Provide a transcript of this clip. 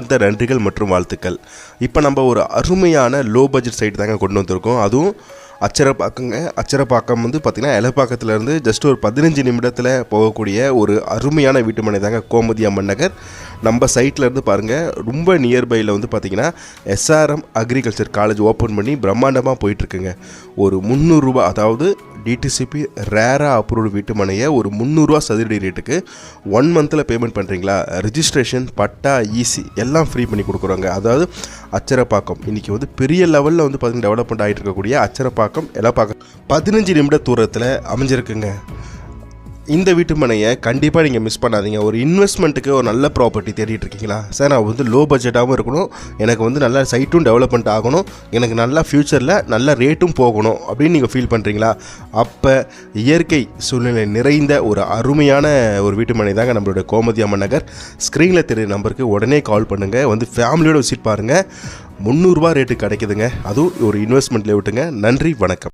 மனமார்ந்த நன்றிகள் மற்றும் வாழ்த்துக்கள். இப்போ நம்ம ஒரு அருமையான லோ பட்ஜெட் சைட் தாங்க கொண்டு வந்திருக்கோம். அதுவும் அச்சரப்பாக்கங்க. அச்சரப்பாக்கம் வந்து பார்த்திங்கன்னா எலப்பாக்கத்துலேருந்து ஜஸ்ட் ஒரு 15 நிமிடத்தில் போகக்கூடிய ஒரு அருமையான வீட்டுமனை தாங்க கோமதி அம்மன் நகர். நம்ம சைட்லேருந்து பாருங்கள், ரொம்ப நியர்பையில் வந்து பார்த்திங்கன்னா SRM அக்ரிகல்ச்சர் காலேஜ் ஓப்பன் பண்ணி பிரம்மாண்டமாக போயிட்டுருக்குங்க. ஒரு 300 ரூபா, அதாவது டிடிசிபி ரேராக அப்ரூவ்டு வீட்டுமனையை ஒரு 300 ரூபா சதுரடி ரேட்டுக்கு 1 மந்தில் பேமெண்ட் பண்ணுறீங்களா, ரிஜிஸ்ட்ரேஷன் பட்டா ஈசி எல்லாம் ஃப்ரீ பண்ணி கொடுக்குறோங்க. அதாவது அச்சரப்பாக்கம் இன்றைக்கி வந்து பெரிய லெவலில் வந்து பார்த்திங்கன்னா டெவலப்மெண்ட் ஆகிட்டு இருக்கக்கூடிய அச்சரப்பாக்கம் எலப்பாக்கம் 15 நிமிட தூரத்தில் அமைஞ்சிருக்குங்க. இந்த வீட்டுமனையை கண்டிப்பாக நீங்கள் மிஸ் பண்ணாதீங்க. ஒரு இன்வெஸ்ட்மெண்ட்டுக்கு ஒரு நல்ல ப்ராப்பர்ட்டி தேடிட்டு இருக்கீங்களா? சார் நான் வந்து லோ பட்ஜெட்டாகவும் இருக்கணும், எனக்கு வந்து நல்ல சைட்டும் டெவலப்மெண்ட் ஆகணும், எனக்கு நல்லா ஃப்யூச்சரில் நல்ல ரேட்டும் போகணும் அப்படின்னு நீங்கள் ஃபீல் பண்ணுறீங்களா? அப்போ இயற்கை சூழ்நிலை நிறைந்த ஒரு அருமையான ஒரு வீட்டுமனை தாங்க நம்மளோட கோமதி அம்மன் நகர். ஸ்க்ரீனில் தெரியுற நம்பருக்கு உடனே கால் பண்ணுங்கள், வந்து ஃபேமிலியோடு விசிட் பாருங்கள். 300 ரூபா ரேட்டு கிடைக்குதுங்க. அதுவும் ஒரு இன்வெஸ்ட்மெண்ட்டில் விட்டுங்க. நன்றி, வணக்கம்.